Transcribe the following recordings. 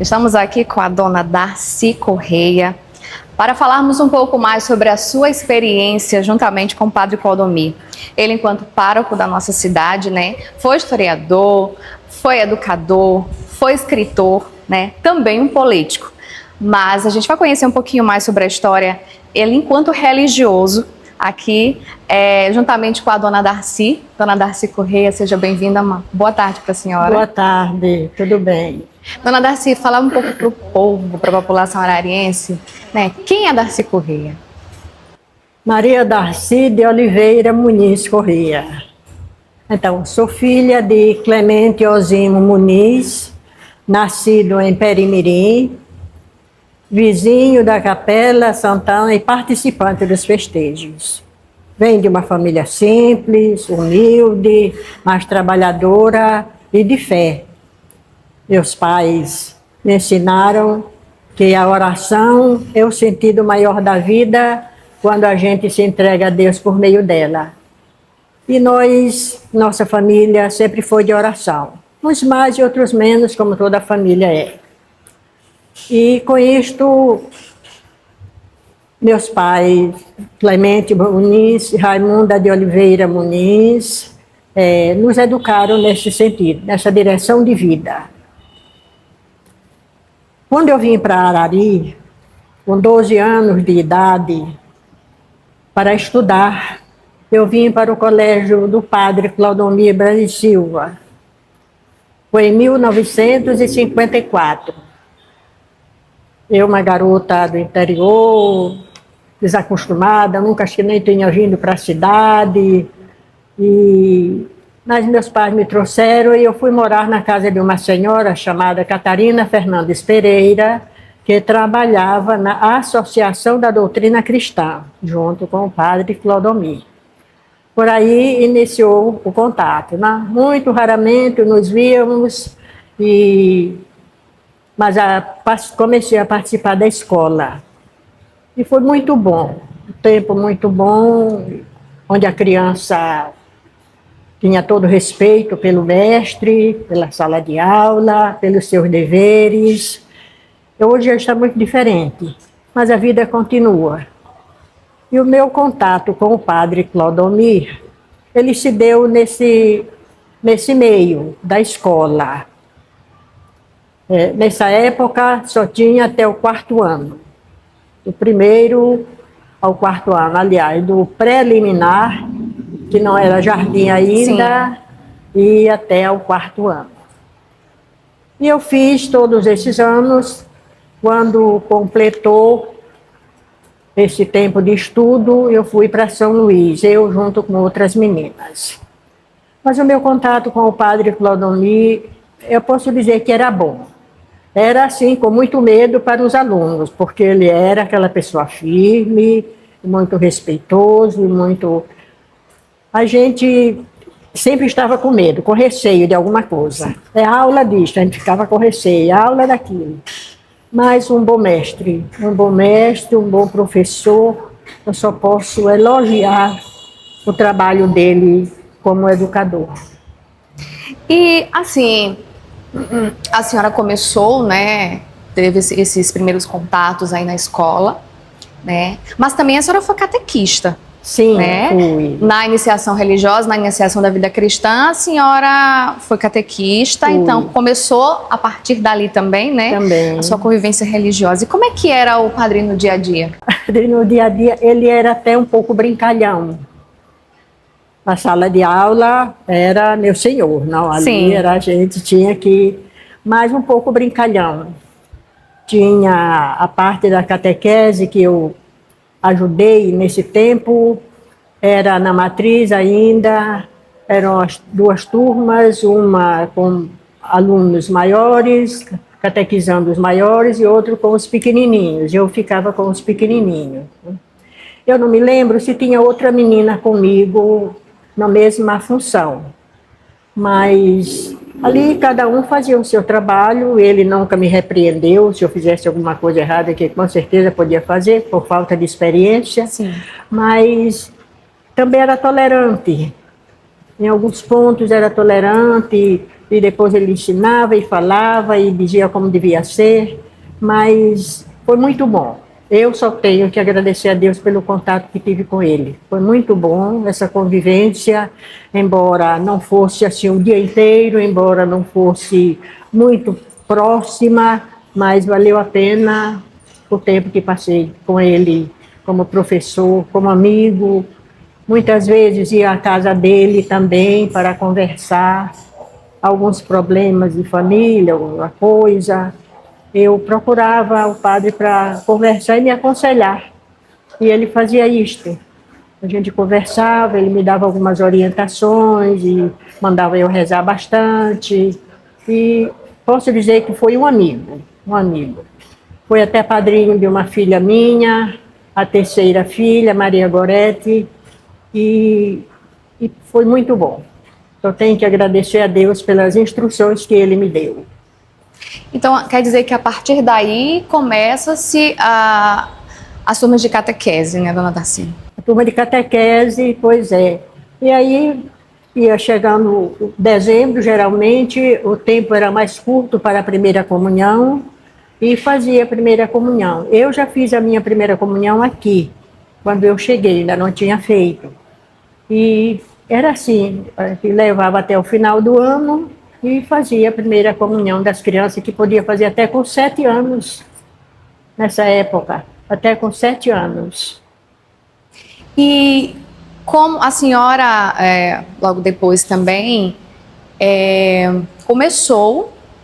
Estamos aqui com a dona Darcy Correia para falarmos um pouco mais sobre a sua experiência juntamente com o Padre Clodomir. Ele, enquanto pároco da nossa cidade, né, foi historiador, foi educador, foi escritor, né, também um político. Mas a gente vai conhecer um pouquinho mais sobre a história, ele enquanto religioso, aqui, juntamente com a dona Darcy. Dona Darcy Correia, seja bem-vinda. Boa tarde para a senhora. Boa tarde, tudo bem? Dona Darcy, falar um pouco para o povo, para a população arariense, né? Quem é Darcy Correia? Maria Darcy de Oliveira Muniz Correia. Então, sou filha de Clemente Osimo Muniz, nascido em Perimirim, vizinho da Capela Santana e participante dos festejos. Vem de uma família simples, humilde, mas trabalhadora e de fé. Meus pais me ensinaram que a oração é o sentido maior da vida quando a gente se entrega a Deus por meio dela. E nossa família sempre foi de oração. Uns mais e outros menos, como toda a família é. E com isto, meus pais, Clemente Muniz e Raimunda de Oliveira Muniz, nos educaram nesse sentido, nessa direção de vida. Quando eu vim para Arari, com 12 anos de idade, para estudar, eu vim para o colégio do padre Clodomir Brandi Silva. Foi em 1954. Eu, uma garota do interior, desacostumada, nunca acho que nem tinha vindo para a cidade, mas meus pais me trouxeram e eu fui morar na casa de uma senhora chamada Catarina Fernandes Pereira, que trabalhava na Associação da Doutrina Cristã, junto com o padre Clodomir. Por aí iniciou o contato, né? Muito raramente nos víamos, mas comecei a participar da escola. E foi muito bom, um tempo muito bom, onde a criança tinha todo respeito pelo mestre, pela sala de aula, pelos seus deveres. Hoje já está muito diferente, mas a vida continua. E o meu contato com o padre Clodomir, ele se deu nesse meio da escola. Nessa época só tinha até o 4º ano. Do 1º ao 4º ano, aliás, do preliminar, que não era jardim ainda, e até o 4º ano. E eu fiz todos esses anos. Quando completou esse tempo de estudo, eu fui para São Luís, eu junto com outras meninas. Mas o meu contato com o padre Clodomir, eu posso dizer que era bom. Era assim, com muito medo para os alunos, porque ele era aquela pessoa firme, muito respeitoso, muito... A gente sempre estava com medo, com receio de alguma coisa. É aula disso, a gente ficava com receio, aula daquilo. Mas um bom mestre, um bom professor, eu só posso elogiar o trabalho dele como educador. E, assim, a senhora começou, né, teve esses primeiros contatos aí na escola, né, mas também a senhora foi catequista. Sim, né? Fui. Na iniciação religiosa, na iniciação da vida cristã, a senhora foi catequista, Fui. Então começou a partir dali também, né? Também. A sua convivência religiosa. E como é que era o padre no dia a dia? No dia a dia, ele era até um pouco brincalhão. Na sala de aula era meu senhor, não, ali era, a gente tinha que... Mas um pouco brincalhão. Tinha a parte da catequese que eu ajudei nesse tempo, era na matriz ainda, eram as 2 turmas, uma com alunos maiores, catequizando os maiores, e outro com os pequenininhos. Eu ficava com os pequenininhos. Eu não me lembro se tinha outra menina comigo na mesma função. Mas ali cada um fazia o seu trabalho, ele nunca me repreendeu se eu fizesse alguma coisa errada, que com certeza podia fazer, por falta de experiência. Sim. Mas também era tolerante. Em alguns pontos era tolerante, e depois ele ensinava e falava e dizia como devia ser, mas foi muito bom. Eu só tenho que agradecer a Deus pelo contato que tive com ele. Foi muito bom essa convivência, embora não fosse assim o dia inteiro, embora não fosse muito próxima, mas valeu a pena o tempo que passei com ele como professor, como amigo. Muitas vezes ia à casa dele também para conversar, alguns problemas de família, alguma coisa. Eu procurava o padre para conversar e me aconselhar. E ele fazia isto. A gente conversava, ele me dava algumas orientações e mandava eu rezar bastante. E posso dizer que foi um amigo, um amigo. Foi até padrinho de uma filha minha, a terceira filha, Maria Goretti, e foi muito bom. Eu tenho que agradecer a Deus pelas instruções que ele me deu. Então, quer dizer que a partir daí começa-se as turmas de catequese, né, dona Darcy? A turma de catequese, pois é. E aí, ia chegando dezembro, geralmente, o tempo era mais curto para a primeira comunhão, e fazia a primeira comunhão. Eu já fiz a minha primeira comunhão aqui, quando eu cheguei, ainda não tinha feito. E era assim, levava até o final do ano, e fazia a primeira comunhão das crianças, que podia fazer até com 7 anos, nessa época, até com 7 anos. E como a senhora, logo depois também,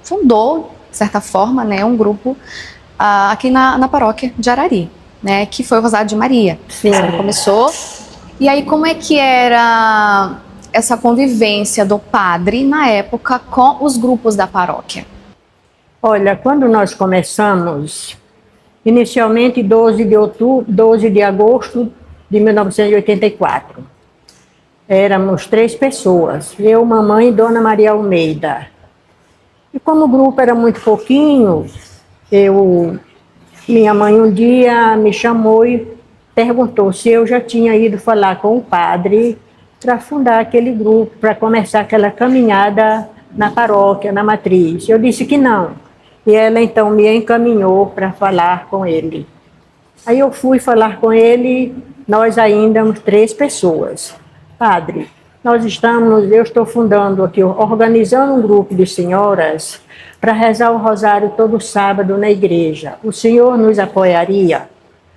fundou, de certa forma, né, um grupo aqui na paróquia de Arari, né, que foi o Rosário de Maria. Sim. A senhora começou. E aí, como é que era essa convivência do padre na época com os grupos da paróquia? Olha, quando nós começamos, inicialmente 12 de agosto de 1984, éramos 3 pessoas, eu, mamãe e Dona Maria Almeida. E como o grupo era muito pouquinho, minha mãe um dia me chamou e perguntou se eu já tinha ido falar com o padre para fundar aquele grupo, para começar aquela caminhada na paróquia, na matriz. Eu disse que não. E ela então me encaminhou para falar com ele. Aí eu fui falar com ele, nós ainda éramos 3 pessoas. Padre, eu estou fundando aqui, organizando um grupo de senhoras para rezar o rosário todo sábado na igreja. O senhor nos apoiaria?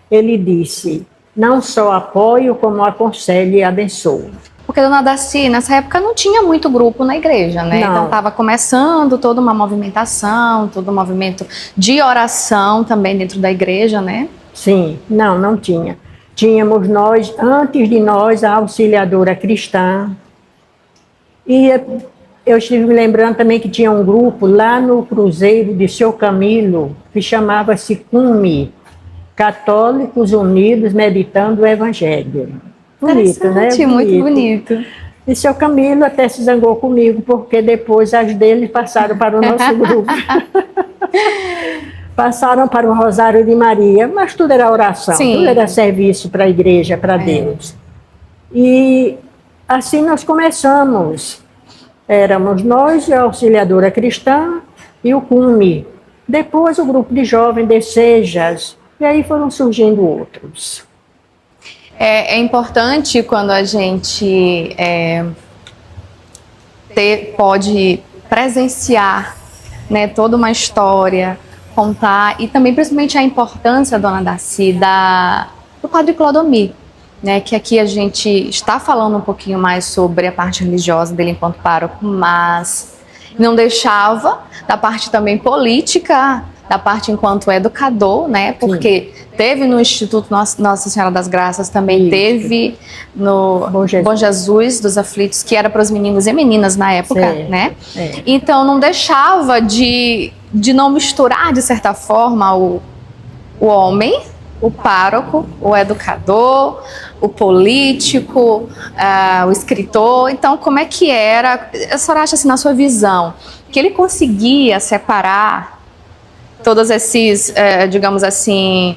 Ele disse, não só apoio, como aconselho e abençoo. Porque, dona Darcy, nessa época não tinha muito grupo na igreja, né? Não. Então estava começando toda uma movimentação, todo um movimento de oração também dentro da igreja, né? Sim, não tinha. Tínhamos nós, antes de nós, a auxiliadora cristã. E eu estive me lembrando também que tinha um grupo lá no Cruzeiro de Seu Camilo, que chamava-se CUME, Católicos Unidos Meditando o Evangelho. Bonito, né? Bonito. Muito bonito. E Seu Camilo até se zangou comigo, porque depois as dele passaram para o nosso grupo. Passaram para o Rosário de Maria, mas tudo era oração, Sim. Tudo era serviço para a igreja, para Deus. E assim nós começamos. Éramos nós, a auxiliadora cristã e o CUME. Depois o grupo de jovens de Sejas, e aí foram surgindo outros. É importante quando a gente pode presenciar, né, toda uma história, contar, e também principalmente a importância, dona Darcy, do padre Clodomir, né, que aqui a gente está falando um pouquinho mais sobre a parte religiosa dele enquanto pároco, mas não deixava da parte também política, da parte enquanto educador, né, porque teve no Instituto Nossa Senhora das Graças, também teve no Bom Jesus dos Aflitos, que era para os meninos e meninas na época, né? Então não deixava de não misturar, de certa forma, o homem o pároco, o educador, o político, o escritor. Então, como é que era? A senhora acha, assim, na sua visão, que ele conseguia separar todos esses, digamos assim,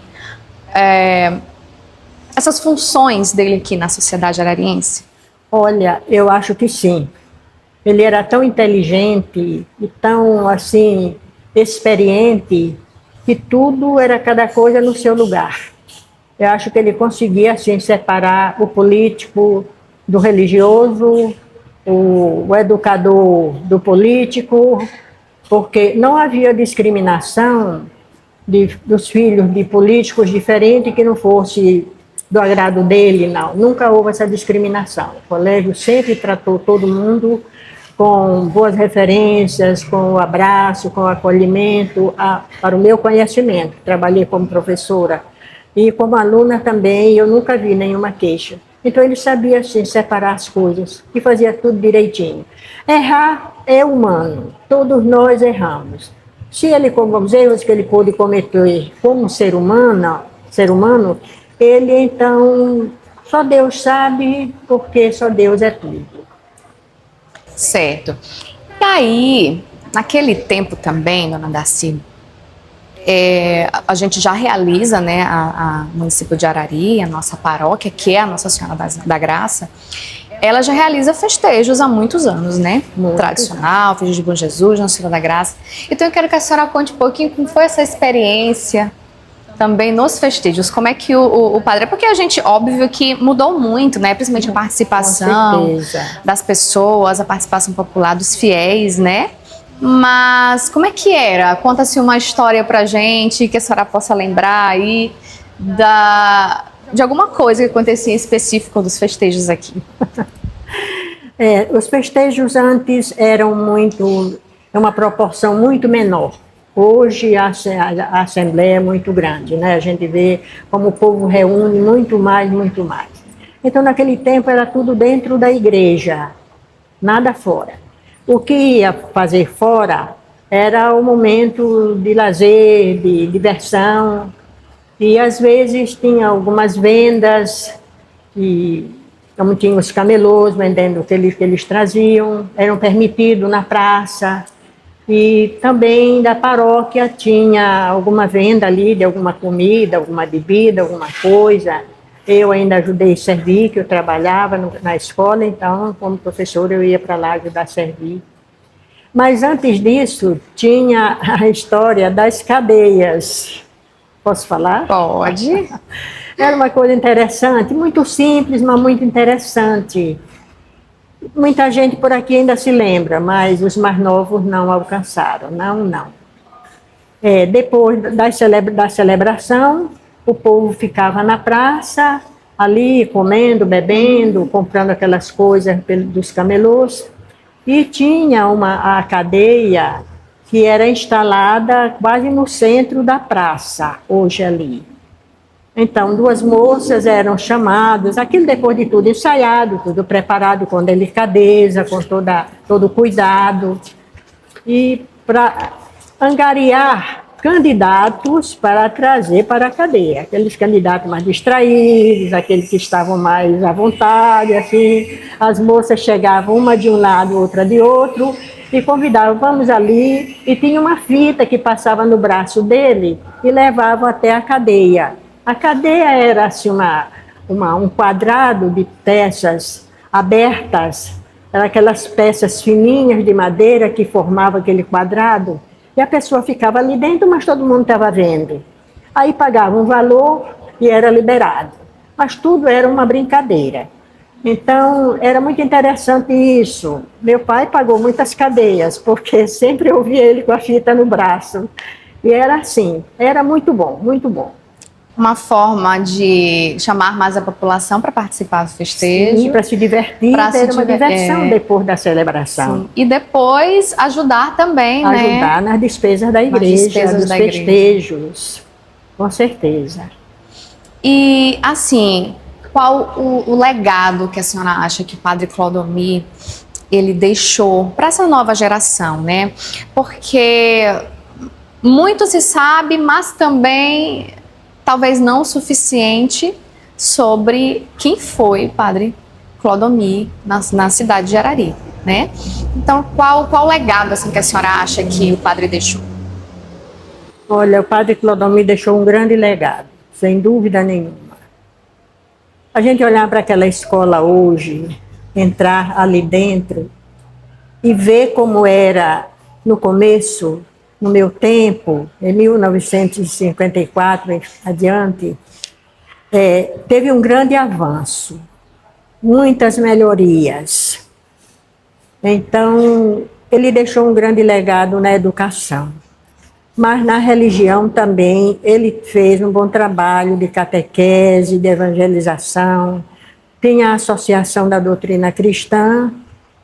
essas funções dele aqui na sociedade arariense? Olha, eu acho que sim. Ele era tão inteligente e tão, assim, experiente, que tudo era cada coisa no seu lugar. Eu acho que ele conseguia, assim, separar o político do religioso, o educador do político, porque não havia discriminação dos filhos de políticos diferentes que não fosse do agrado dele, não. Nunca houve essa discriminação. O colégio sempre tratou todo mundo com boas referências, com o abraço, com o acolhimento, para o meu conhecimento. Trabalhei como professora e como aluna também, eu nunca vi nenhuma queixa. Então ele sabia, assim, separar as coisas e fazia tudo direitinho. Errar é humano, todos nós erramos. Se ele, como os erros que ele pôde cometer como ser humano, ele então, só Deus sabe, porque só Deus é tudo. Certo. E aí, naquele tempo também, dona Darcy, a gente já realiza, né, a município de Arari, a nossa paróquia, que é a Nossa Senhora da Graça, ela já realiza festejos há muitos anos, né? Muito Tradicional, festejo de Bom Jesus, Nossa Senhora da Graça. Então eu quero que a senhora conte um pouquinho como foi essa experiência também nos festejos, como é que o padre... Porque a gente, óbvio que mudou muito, né? Principalmente a participação das pessoas, a participação popular dos fiéis, né? Mas como é que era? Conta-se uma história pra gente, que a senhora possa lembrar aí de alguma coisa que acontecia em específico dos festejos aqui. Os festejos antes eram uma proporção muito menor. Hoje a Assembleia é muito grande, né? A gente vê como o povo reúne muito mais, muito mais. Então, naquele tempo era tudo dentro da igreja, nada fora. O que ia fazer fora era o momento de lazer, de diversão, e às vezes tinha algumas vendas, e como tinha os camelôs vendendo o que eles traziam, eram permitidos na praça. E também da paróquia tinha alguma venda ali de alguma comida, alguma bebida, alguma coisa. Eu ainda ajudei a servir, que eu trabalhava na escola, então, como professora, eu ia para lá ajudar a servir. Mas antes disso, tinha a história das cadeias. Posso falar? Pode. Era uma coisa interessante, muito simples, mas muito interessante. Muita gente por aqui ainda se lembra, mas os mais novos não alcançaram, não. Depois da celebração, o povo ficava na praça, ali comendo, bebendo, comprando aquelas coisas dos camelôs, e tinha a cadeia que era instalada quase no centro da praça, hoje ali. Então, duas moças eram chamadas, aquilo depois de tudo ensaiado, tudo preparado com delicadeza, com todo cuidado, e para angariar candidatos para trazer para a cadeia. Aqueles candidatos mais distraídos, aqueles que estavam mais à vontade, assim, as moças chegavam uma de um lado, outra de outro, e convidavam, vamos ali, e tinha uma fita que passava no braço dele e levava até a cadeia. A cadeia era assim, um quadrado de peças abertas, eram aquelas peças fininhas de madeira que formavam aquele quadrado, e a pessoa ficava ali dentro, mas todo mundo estava vendo. Aí pagava um valor e era liberado. Mas tudo era uma brincadeira. Então, era muito interessante isso. Meu pai pagou muitas cadeias, porque sempre eu via ele com a fita no braço. E era assim, era muito bom, muito bom. Uma forma de chamar mais a população para participar do festejo. Sim, para se divertir, ter uma diversão depois da celebração. Sim. E depois ajudar também, né? Ajudar nas despesas da igreja, nos festejos, com certeza. E, assim, qual o legado que a senhora acha que o Padre Clodomir ele deixou para essa nova geração, né? Porque muito se sabe, mas também talvez não o suficiente sobre quem foi o padre Clodomir na cidade de Arari, né? Então, qual legado assim, que a senhora acha que o padre deixou? Olha, o padre Clodomir deixou um grande legado, sem dúvida nenhuma. A gente olhar para aquela escola hoje, entrar ali dentro e ver como era no começo, no meu tempo, em 1954 adiante, teve um grande avanço, muitas melhorias. Então, ele deixou um grande legado na educação. Mas na religião também ele fez um bom trabalho de catequese, de evangelização. Tinha a Associação da Doutrina Cristã,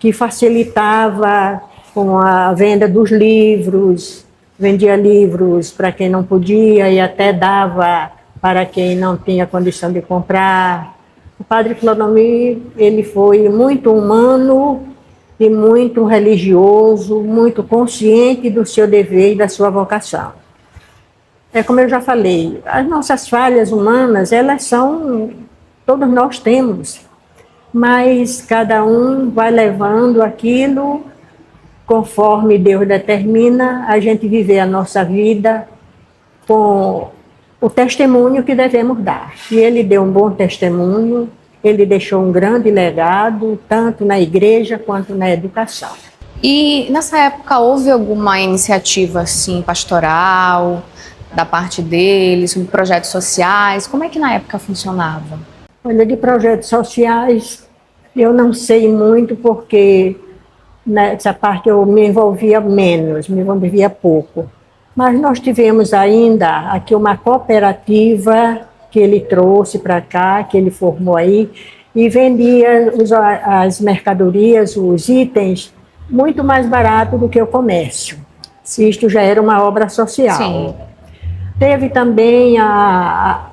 que facilitava com a venda dos livros, vendia livros para quem não podia e até dava para quem não tinha condição de comprar. O padre Clodomir, ele foi muito humano e muito religioso, muito consciente do seu dever e da sua vocação. É como eu já falei, as nossas falhas humanas, elas são, todos nós temos, mas cada um vai levando aquilo conforme Deus determina, a gente viver a nossa vida com o testemunho que devemos dar. E ele deu um bom testemunho, ele deixou um grande legado, tanto na igreja quanto na educação. E nessa época houve alguma iniciativa assim, pastoral, da parte dele, sobre projetos sociais? Como é que na época funcionava? Olha, de projetos sociais, eu não sei muito, porque nessa parte eu me envolvia menos, me envolvia pouco. Mas nós tivemos ainda aqui uma cooperativa que ele trouxe para cá, que ele formou aí, e vendia as mercadorias, os itens, muito mais barato do que o comércio. Isto já era uma obra social. Sim. Teve também a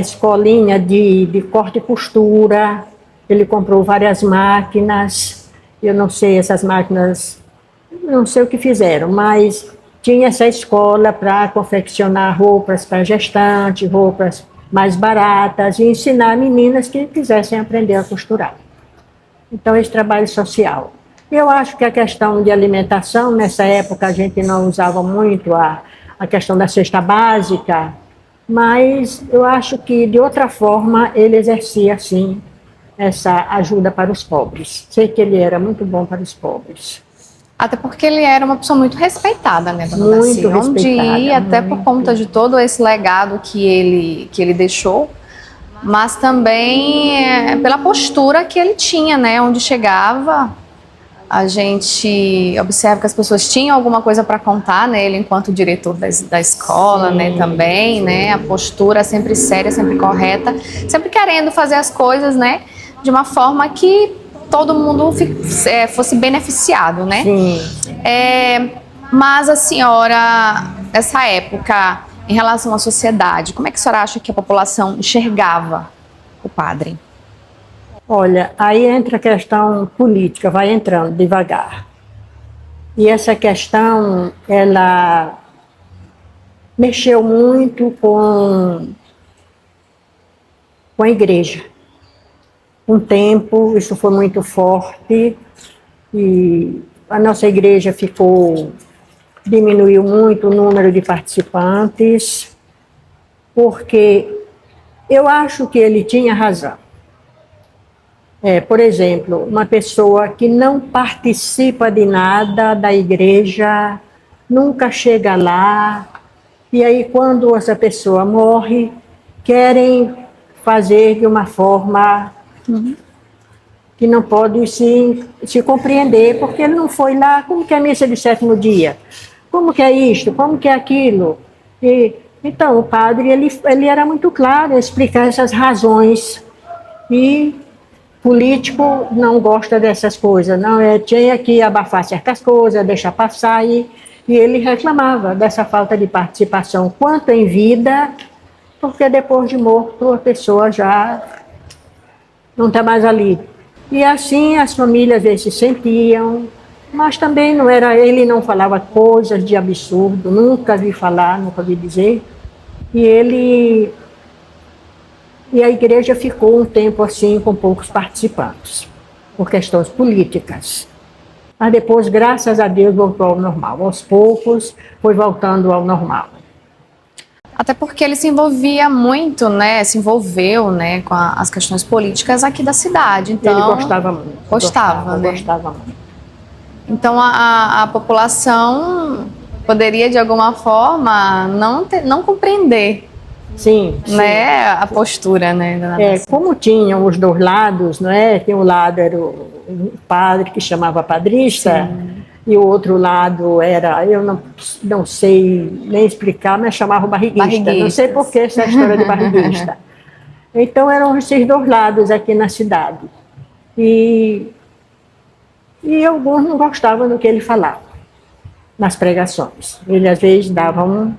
escolinha de corte e costura, ele comprou várias máquinas, eu não sei essas máquinas, não sei o que fizeram, mas tinha essa escola para confeccionar roupas para gestante, roupas mais baratas, e ensinar meninas que quisessem aprender a costurar. Então, esse trabalho social. Eu acho que a questão de alimentação, nessa época a gente não usava muito a questão da cesta básica, mas eu acho que, de outra forma, ele exercia, sim, essa ajuda para os pobres. Sei que ele era muito bom para os pobres. Até porque ele era uma pessoa muito respeitada, né, dona Darcy? Onde ia, até por conta de todo esse legado que ele deixou, mas também pela postura que ele tinha, né? Onde chegava, a gente observa que as pessoas tinham alguma coisa para contar, né? Ele enquanto diretor da escola, sim, né, também, sim, né? A postura sempre séria, sempre correta, sempre querendo fazer as coisas, né, de uma forma que todo mundo fosse beneficiado, né? Sim. Mas a senhora, nessa época, em relação à sociedade, como é que a senhora acha que a população enxergava o padre? Olha, aí entra a questão política, vai entrando devagar. E essa questão, ela mexeu muito com a igreja. Um tempo, isso foi muito forte, e a nossa igreja diminuiu muito o número de participantes, porque eu acho que ele tinha razão. Por exemplo, uma pessoa que não participa de nada da igreja, nunca chega lá, e aí quando essa pessoa morre, querem fazer de uma forma que não pode se compreender, porque ele não foi lá. Como que é a missa de sétimo dia? Como que é isto? Como que é aquilo? Então, o padre, ele era muito claro em explicar essas razões. E político não gosta dessas coisas, não, tinha que abafar certas coisas, deixar passar, e ele reclamava dessa falta de participação, quanto em vida, porque depois de morto a pessoa já não está mais ali. E assim as famílias às vezes se sentiam, mas também ele não falava coisas de absurdo, nunca vi falar, nunca vi dizer. e a igreja ficou um tempo assim com poucos participantes, por questões políticas. Mas depois, graças a Deus, voltou ao normal. Aos poucos, foi voltando ao normal. Até porque ele se envolvia muito, né? Se envolveu, né, com as questões políticas aqui da cidade. Então, ele gostava muito. Gostava muito. Então a população poderia de alguma forma não compreender, sim, né, a postura, né, da como tinham os dois lados, não é? Tem um lado era o padre que chamava padrista. Sim. E o outro lado era, eu não sei nem explicar, mas chamava barriguista. Não sei por que essa história de barriguista. Então eram esses dois lados aqui na cidade. E alguns não gostavam do que ele falava nas pregações. Ele às vezes dava um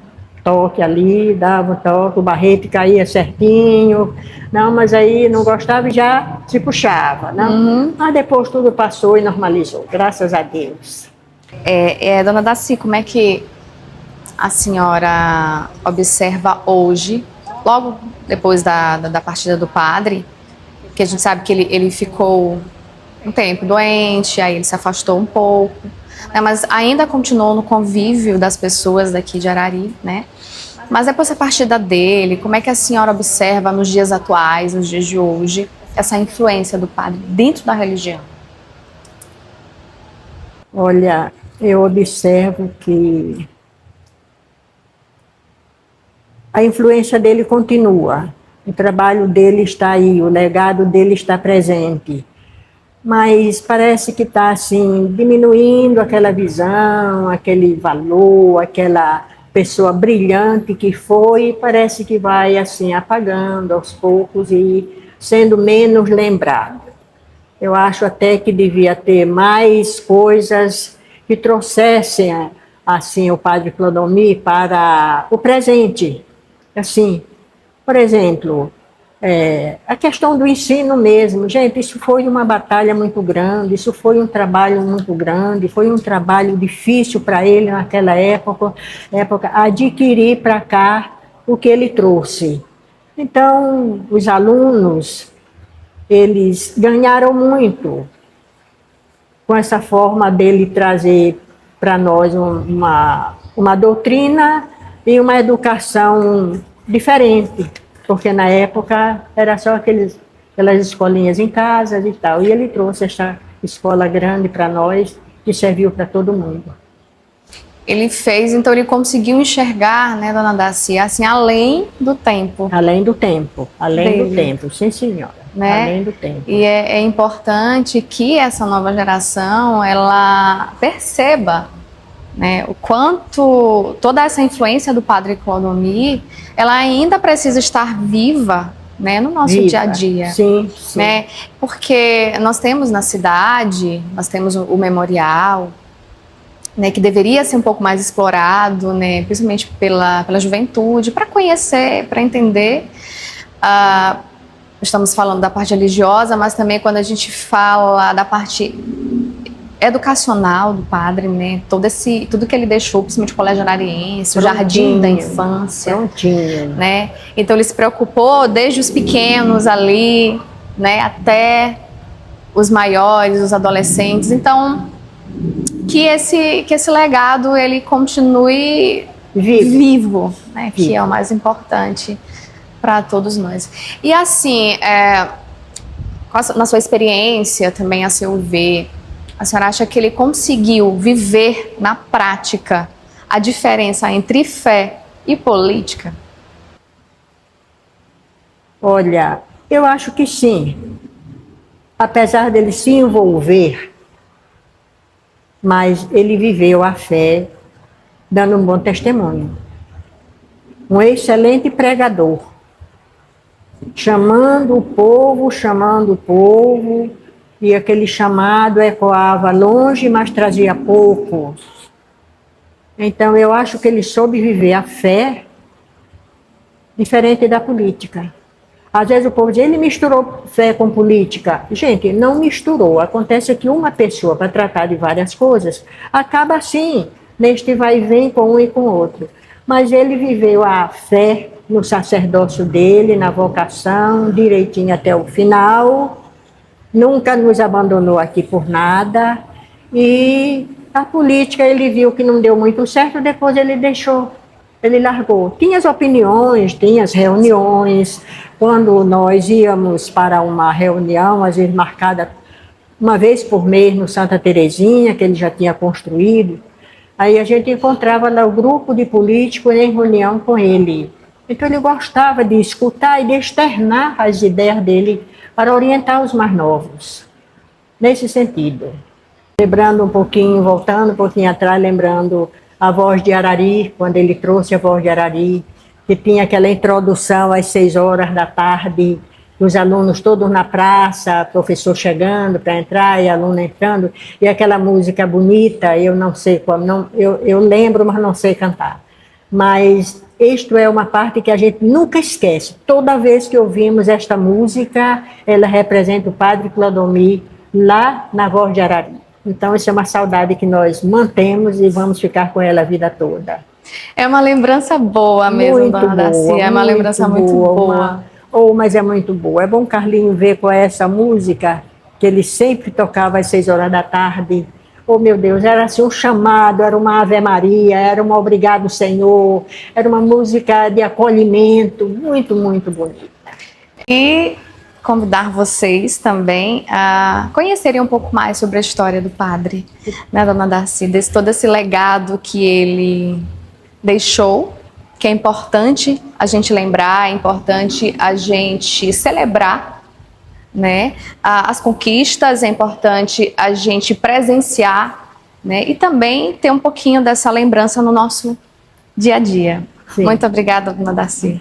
toque ali, dava um toque, o barrete caía certinho. Não, mas aí não gostava e já se puxava. Não? Mas depois tudo passou e normalizou, graças a Deus. Dona Daci, como é que a senhora observa hoje, logo depois da partida do padre, que a gente sabe que ele ficou um tempo doente, aí ele se afastou um pouco, né, mas ainda continuou no convívio das pessoas daqui de Arari, né? Mas depois da partida dele, como é que a senhora observa nos dias atuais, nos dias de hoje, essa influência do padre dentro da religião? Olha, eu observo que a influência dele continua, o trabalho dele está aí, o legado dele está presente, mas parece que está assim, diminuindo aquela visão, aquele valor, aquela pessoa brilhante que foi, parece que vai assim apagando aos poucos e sendo menos lembrado. Eu acho até que devia ter mais coisas que trouxessem assim o padre Clodomir para o presente. Assim, por exemplo, a questão do ensino mesmo. Gente, isso foi uma batalha muito grande, isso foi um trabalho muito grande, foi um trabalho difícil para ele naquela época adquirir para cá o que ele trouxe. Então, os alunos, eles ganharam muito com essa forma dele trazer para nós uma doutrina e uma educação diferente, porque na época era só aquelas escolinhas em casa e tal, e ele trouxe essa escola grande para nós, que serviu para todo mundo. Então ele conseguiu enxergar, né, dona Daci, assim, além do tempo. Além do tempo, sim senhora. Né? Além do tempo. E é importante que essa nova geração, ela perceba, né, o quanto toda essa influência do padre Clodomir, ela ainda precisa estar viva, né, no nosso dia a dia. Sim, sim. Né? Porque nós temos na cidade, nós temos o memorial, né, que deveria ser um pouco mais explorado, né, principalmente pela juventude, para conhecer, para entender. Estamos falando da parte religiosa, mas também quando a gente fala da parte educacional do padre, né, tudo que ele deixou, principalmente o colégio arariense, o jardim da infância, né, então ele se preocupou desde os pequenos ali, né, até os maiores, os adolescentes. Então que esse legado ele continue vivo, né, que é o mais importante para todos nós. E assim, na sua experiência também, a seu ver, a senhora acha que ele conseguiu viver na prática a diferença entre fé e política? Olha, eu acho que sim. Apesar dele se envolver, mas ele viveu a fé dando um bom testemunho. Um excelente pregador, chamando o povo, e aquele chamado ecoava longe, mas trazia poucos. Então, eu acho que ele soube viver a fé diferente da política. Às vezes o povo diz, ele misturou fé com política. Gente, não misturou. Acontece que uma pessoa, para tratar de várias coisas, acaba assim, neste vai e vem com um e com o outro. Mas ele viveu a fé no sacerdócio dele, na vocação, direitinho até o final. Nunca nos abandonou aqui por nada. E a política ele viu que não deu muito certo, depois ele deixou, ele largou. Tinha as opiniões, tinha as reuniões. Quando nós íamos para uma reunião, às vezes marcada uma vez por mês no Santa Terezinha, que ele já tinha construído, aí a gente encontrava lá o grupo de políticos em reunião com ele. Então ele gostava de escutar e de externar as ideias dele para orientar os mais novos, nesse sentido. Lembrando um pouquinho, voltando um pouquinho atrás, lembrando a Voz de Arari, quando ele trouxe a Voz de Arari, que tinha aquela introdução às 6 horas da tarde, os alunos todos na praça, professor chegando para entrar e aluno entrando, e aquela música bonita, eu não sei como, não, eu lembro, mas não sei cantar. Mas isto é uma parte que a gente nunca esquece. Toda vez que ouvimos esta música, ela representa o Padre Clodomir lá na Voz de Arari. Então, isso é uma saudade que nós mantemos e vamos ficar com ela a vida toda. É uma lembrança boa mesmo, Muito dona Darcy. É uma lembrança muito boa. Mas é muito boa. É bom Carlinho ver com essa música que ele sempre tocava às 6 horas da tarde. Oh, meu Deus, era assim um chamado, era uma Ave Maria, era um Obrigado, Senhor, era uma música de acolhimento, muito, muito bonita. E convidar vocês também a conhecerem um pouco mais sobre a história do padre, né, dona Darcy, todo esse legado que ele deixou, que é importante a gente lembrar, é importante a gente celebrar, né, as conquistas, é importante a gente presenciar, né, e também ter um pouquinho dessa lembrança no nosso dia a dia. Sim. Muito obrigada, dona Darcy.